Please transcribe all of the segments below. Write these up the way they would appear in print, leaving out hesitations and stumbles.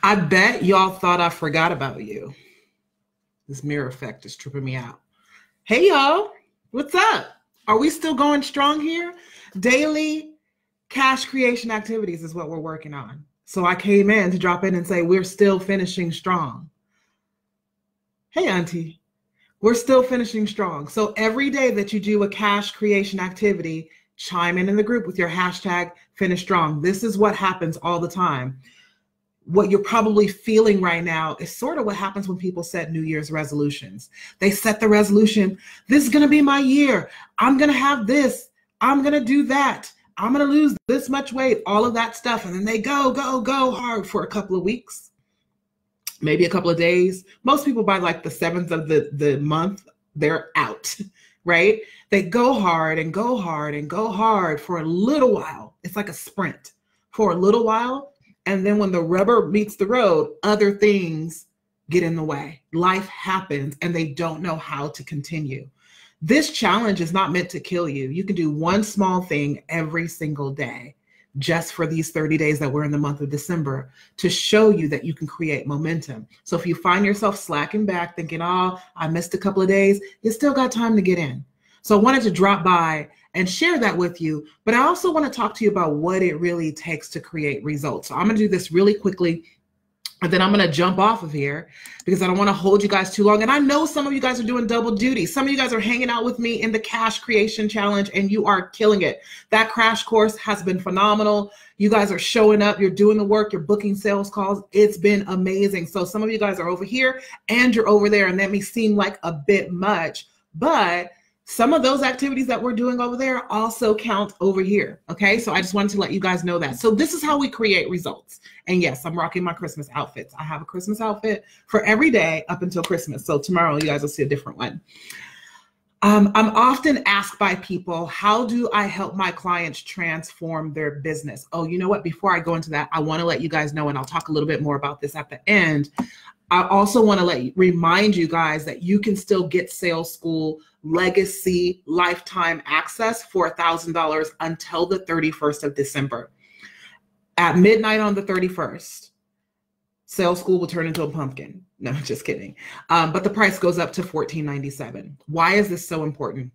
I bet y'all thought I forgot about you. This mirror effect is tripping me out. Hey, y'all. What's up? Are we still going strong here? Daily cash creation activities is what we're working on. So I came in to drop in and say, we're still finishing strong. Hey, Auntie. We're still finishing strong. So every day that you do a cash creation activity, chime in the group with your hashtag finish strong. This is what happens all the time. What you're probably feeling right now is sort of what happens when people set New Year's resolutions. They set the resolution, this is going to be my year. I'm going to have this. I'm going to do that. I'm going to lose this much weight, all of that stuff. And then they go hard for a couple of weeks, maybe a couple of days. Most people by like the 7th of the month, they're out, right? They go hard and go hard and go hard for a little while. It's like a sprint for a little while. And then when the rubber meets the road, other things get in the way. Life happens and they don't know how to continue. This challenge is not meant to kill you. You can do one small thing every single day just for these 30 days that we're in the month of December to show you that you can create momentum. So if you find yourself slacking back thinking, oh, I missed a couple of days, you still got time to get in. So I wanted to drop by and share that with you, but I also want to talk to you about what it really takes to create results. So I'm going to do this really quickly, and then I'm going to jump off of here because I don't want to hold you guys too long. And I know some of you guys are doing double duty. Some of you guys are hanging out with me in the Cash Creation Challenge, and you are killing it. That crash course has been phenomenal. You guys are showing up. You're doing the work. You're booking sales calls. It's been amazing. So some of you guys are over here and you're over there, and that may seem like a bit much, but some of those activities that we're doing over there also count over here. Okay. So I just wanted to let you guys know that. So this is how we create results. And yes, I'm rocking my Christmas outfits. I have a Christmas outfit for every day up until Christmas. So tomorrow you guys will see a different one. I'm often asked by people, how do I help my clients transform their business? Oh, you know what? Before I go into that, I want to let you guys know, and I'll talk a little bit more about this at the end. I also want to remind you guys that you can still get Sales School Legacy Lifetime Access for $1,000 until the 31st of December. At midnight on the 31st, Sales School will turn into a pumpkin. No, just kidding. But the price goes up to $14.97. Why is this so important?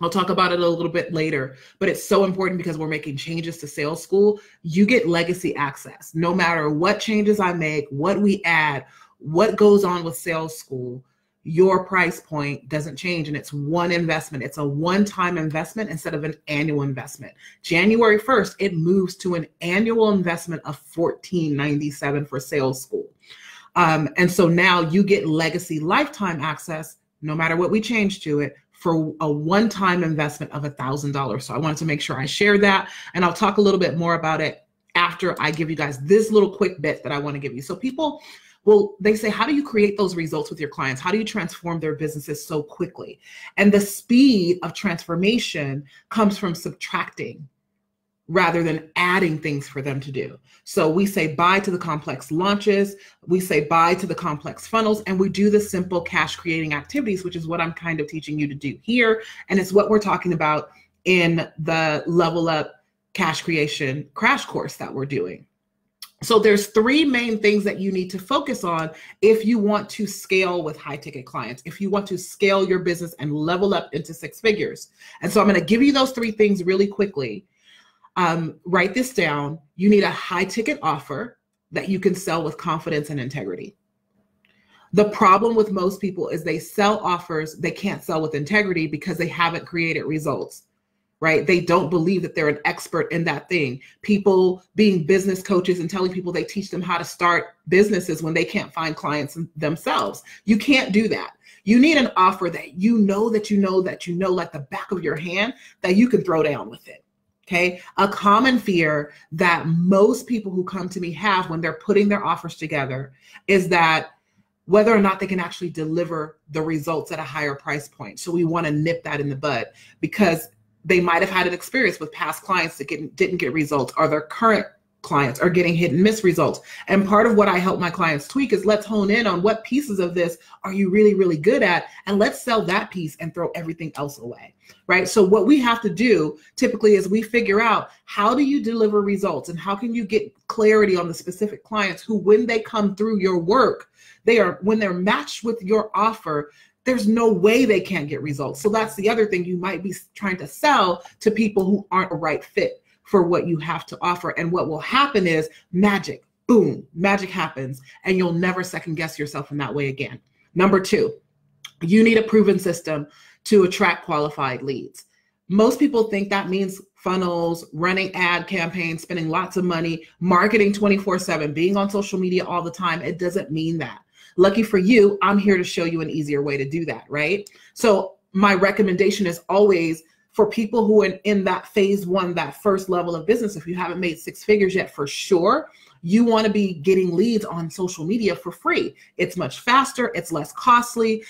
I'll talk about it a little bit later, but it's so important because we're making changes to Sales School. You get legacy access. No matter what changes I make, what we add, what goes on with Sales School, your price point doesn't change, and it's one investment. It's a one-time investment instead of an annual investment. January 1st, it moves to an annual investment of $14.97 for Sales School. And so now you get legacy lifetime access, no matter what we change to it, for a one-time investment of $1,000. So I wanted to make sure I shared that, and I'll talk a little bit more about it after I give you guys this little quick bit that I want to give you. So people, well, they say, how do you create those results with your clients? How do you transform their businesses so quickly? And the speed of transformation comes from subtracting rather than adding things for them to do. So we say bye to the complex launches, we say bye to the complex funnels, and we do the simple cash creating activities, which is what I'm kind of teaching you to do here. And it's what we're talking about in the Level Up Cash Creation crash course that we're doing. So there's three main things that you need to focus on if you want to scale with high ticket clients, if you want to scale your business and level up into 6 figures. And so I'm going to give you those 3 things really quickly. Write this down. You need a high ticket offer that you can sell with confidence and integrity. The problem with most people is they sell offers they can't sell with integrity because they haven't created results. Right? They don't believe that they're an expert in that thing. People being business coaches and telling people they teach them how to start businesses when they can't find clients themselves. You can't do that. You need an offer that you know like the back of your hand, that you can throw down with it. Okay. A common fear that most people who come to me have when they're putting their offers together is that whether or not they can actually deliver the results at a higher price point. So we want to nip that in the bud because they might have had an experience with past clients that didn't get results, or their current clients are getting hit and miss results. And part of what I help my clients tweak is let's hone in on what pieces of this are you really, really good at, and let's sell that piece and throw everything else away. right? So what we have to do typically is we figure out, how do you deliver results and how can you get clarity on the specific clients who, when they come through your work, when they're matched with your offer, there's no way they can't get results. So that's the other thing. You might be trying to sell to people who aren't a right fit for what you have to offer. And what will happen is magic, boom, magic happens, and you'll never second guess yourself in that way again. Number 2, you need a proven system to attract qualified leads. Most people think that means funnels, running ad campaigns, spending lots of money, marketing 24/7, being on social media all the time. It doesn't mean that. Lucky for you, I'm here to show you an easier way to do that, right? So my recommendation is always for people who are in that phase 1, that first level of business, if you haven't made 6 figures yet, for sure, you want to be getting leads on social media for free. It's much faster, it's less costly.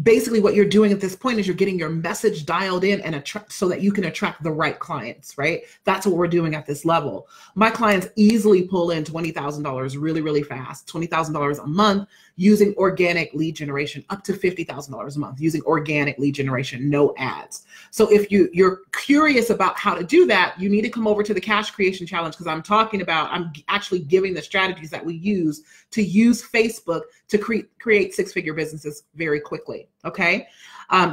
Basically what you're doing at this point is you're getting your message dialed in and so that you can attract the right clients, right? That's what we're doing at this level. My clients easily pull in $20,000 really, really fast, $20,000 a month using organic lead generation, up to $50,000 a month using organic lead generation, no ads. So if you're curious about how to do that, you need to come over to the Cash Creation Challenge, because I'm actually giving the strategies that we use to use Facebook to create 6-figure businesses very quickly, okay?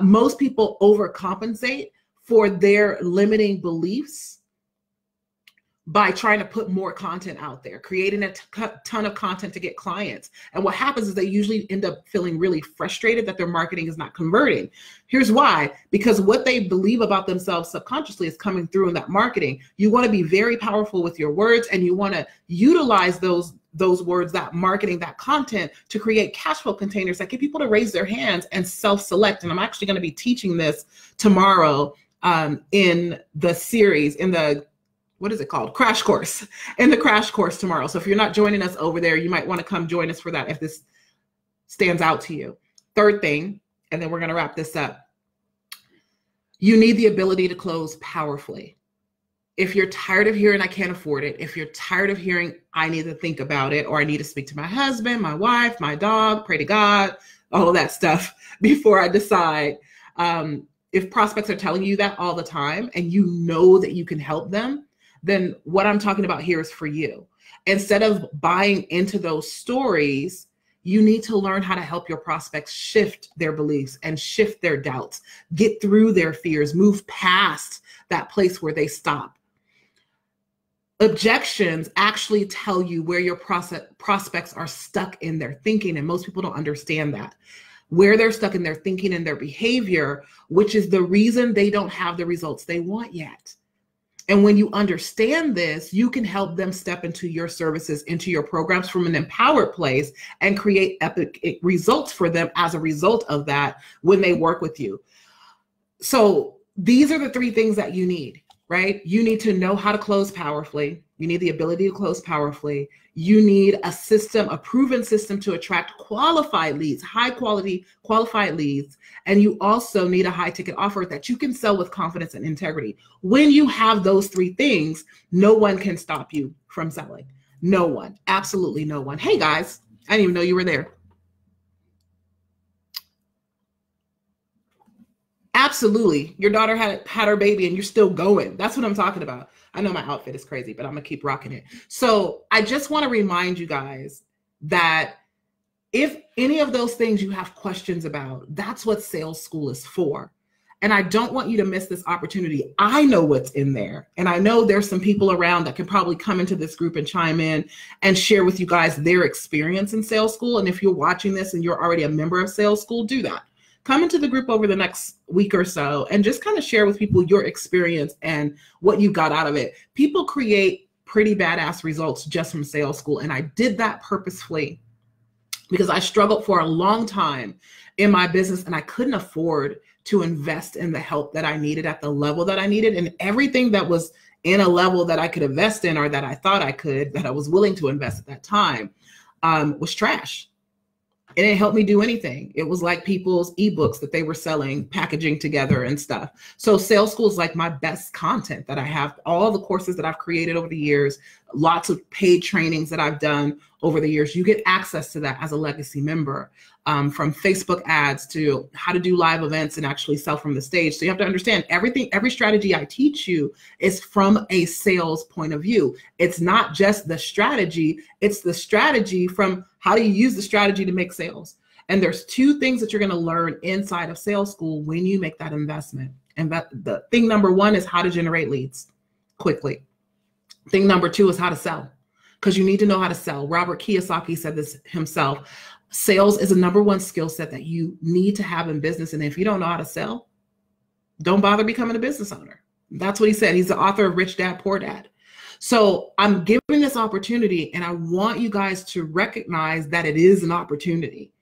Most people overcompensate for their limiting beliefs by trying to put more content out there, creating a ton of content to get clients. And what happens is they usually end up feeling really frustrated that their marketing is not converting. Here's why: because what they believe about themselves subconsciously is coming through in that marketing. You want to be very powerful with your words, and you want to utilize those words, that marketing, that content, to create cash flow containers that get people to raise their hands and self-select. And I'm actually going to be teaching this tomorrow in the series, in the what is it called? Crash course, in the crash course tomorrow. So if you're not joining us over there, you might want to come join us for that if this stands out to you. Third thing, and then we're going to wrap this up. You need the ability to close powerfully. If you're tired of hearing, I can't afford it, if you're tired of hearing, I need to think about it, or I need to speak to my husband, my wife, my dog, pray to God, all of that stuff before I decide. If prospects are telling you that all the time and you know that you can help them, then what I'm talking about here is for you. Instead of buying into those stories, you need to learn how to help your prospects shift their beliefs and shift their doubts, get through their fears, move past that place where they stop. Objections actually tell you where your prospects are stuck in their thinking, and most people don't understand that. Where they're stuck in their thinking and their behavior, which is the reason they don't have the results they want yet. And when you understand this, you can help them step into your services, into your programs from an empowered place, and create epic results for them as a result of that when they work with you. So these are the 3 things that you need, right? You need to know how to close powerfully. You need the ability to close powerfully. You need a system, a proven system to attract qualified leads, high quality qualified leads. And you also need a high ticket offer that you can sell with confidence and integrity. When you have those 3 things, no one can stop you from selling. No one, absolutely no one. Hey guys, I didn't even know you were there. Absolutely. Your daughter had her baby and you're still going. That's what I'm talking about. I know my outfit is crazy, but I'm going to keep rocking it. So I just want to remind you guys that if any of those things you have questions about, that's what sales school is for. And I don't want you to miss this opportunity. I know what's in there. And I know there's some people around that can probably come into this group and chime in and share with you guys their experience in sales school. And if you're watching this and you're already a member of sales school, do that. Come into the group over the next week or so and just kind of share with people your experience and what you got out of it. People create pretty badass results just from sales school. And I did that purposefully because I struggled for a long time in my business and I couldn't afford to invest in the help that I needed at the level that I needed. And everything that was in a level that I could invest in, or that I thought I could, that I was willing to invest at that time, was trash. It didn't help me do anything. It was like people's ebooks that they were selling, packaging together and stuff. So sales school is like my best content that I have. All the courses that I've created over the years, lots of paid trainings that I've done over the years. You get access to that as a legacy member, from Facebook ads to how to do live events and actually sell from the stage. So you have to understand every strategy I teach you is from a sales point of view. It's not just the strategy, it's the strategy from how do you use the strategy to make sales. And there's two things that you're going to learn inside of sales school when you make that investment. And the thing number one is how to generate leads quickly. Thing number two is how to sell, because you need to know how to sell. Robert Kiyosaki said this himself. Sales is a number one skill set that you need to have in business. And if you don't know how to sell, don't bother becoming a business owner. That's what he said. He's the author of Rich Dad, Poor Dad. So I'm giving this opportunity, and I want you guys to recognize that it is an opportunity.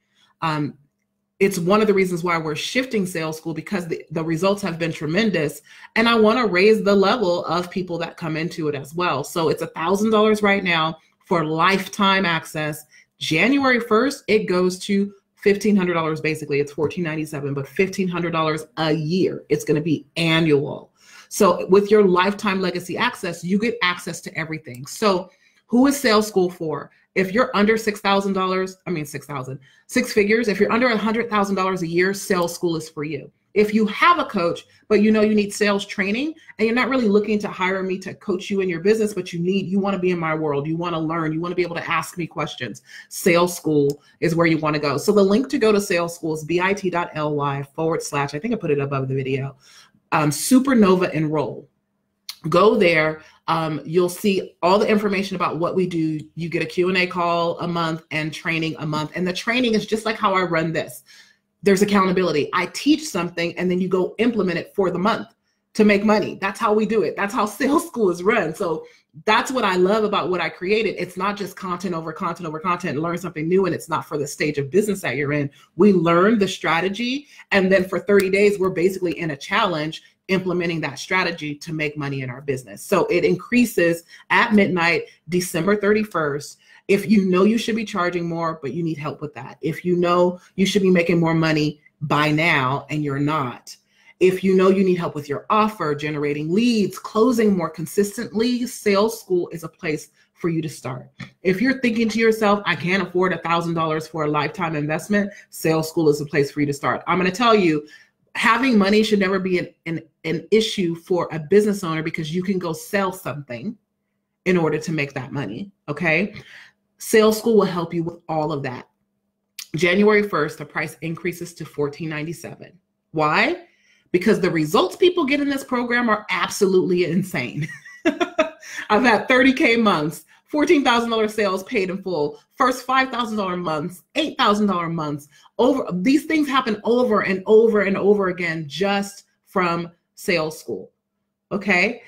It's one of the reasons why we're shifting sales school, because the results have been tremendous. And I want to raise the level of people that come into it as well. So it's $1,000 right now for lifetime access. January 1st, it goes to $1,500. Basically, it's $1,497, but $1,500 a year. It's going to be annual. So with your lifetime legacy access, you get access to everything. So who is sales school for? If you're under $6,000, six figures, if you're under $100,000 a year, sales school is for you. If you have a coach, but you know you need sales training and you're not really looking to hire me to coach you in your business, but you want to be in my world, you want to learn, you want to be able to ask me questions, sales school is where you want to go. So the link to go to sales school is bit.ly/ I think I put it above the video, Supernova Enroll. Go there. You'll see all the information about what we do. You get a Q&A call a month and training a month. And the training is just like how I run this. There's accountability. I teach something and then you go implement it for the month to make money. That's how we do it. That's how sales school is run. So that's what I love about what I created. It's not just content over content over content, learn something new, and it's not for the stage of business that you're in. We learn the strategy, and then for 30 days, we're basically in a challenge implementing that strategy to make money in our business. So it increases at midnight, December 31st. If you know you should be charging more, but you need help with that. If you know you should be making more money by now and you're not. If you know you need help with your offer, generating leads, closing more consistently, sales school is a place for you to start. If you're thinking to yourself, I can't afford $1,000 for a lifetime investment, sales school is a place for you to start. I'm going to tell you, having money should never be an issue for a business owner, because you can go sell something in order to make that money, okay? Sales school will help you with all of that. January 1st, the price increases to $1,497. Why? Because the results people get in this program are absolutely insane. I've had 30K months, $14,000 sales paid in full, first $5,000 months, $8,000 months. These things happen over and over and over again just from sales school, okay?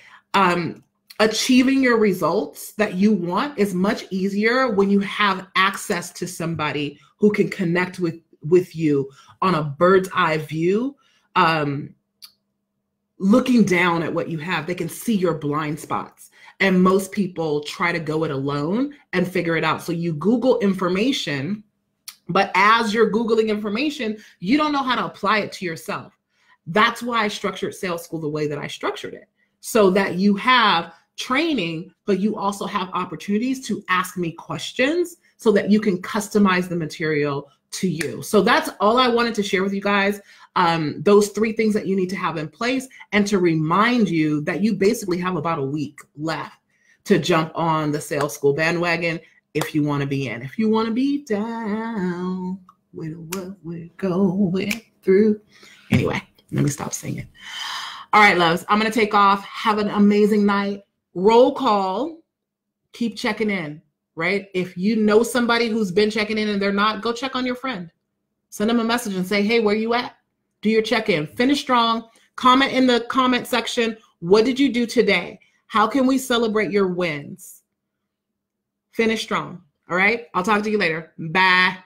Achieving your results that you want is much easier when you have access to somebody who can connect with you on a bird's eye view, looking down at what you have. They can see your blind spots. And most people try to go it alone and figure it out. So you Google information, but as you're Googling information, you don't know how to apply it to yourself. That's why I structured sales school the way that I structured it, so that you have training, but you also have opportunities to ask me questions so that you can customize the material to you. So that's all I wanted to share with you guys. Those 3 things that you need to have in place, and to remind you that you basically have about a week left to jump on the sales school bandwagon if you want to be in. If you want to be down with what we're going through. Anyway, let me stop singing. All right, loves, I'm going to take off. Have an amazing night. Roll call. Keep checking in, right? If you know somebody who's been checking in and they're not, go check on your friend. Send them a message and say, hey, where you at? Do your check-in. Finish strong. Comment in the comment section. What did you do today? How can we celebrate your wins? Finish strong. All right. I'll talk to you later. Bye.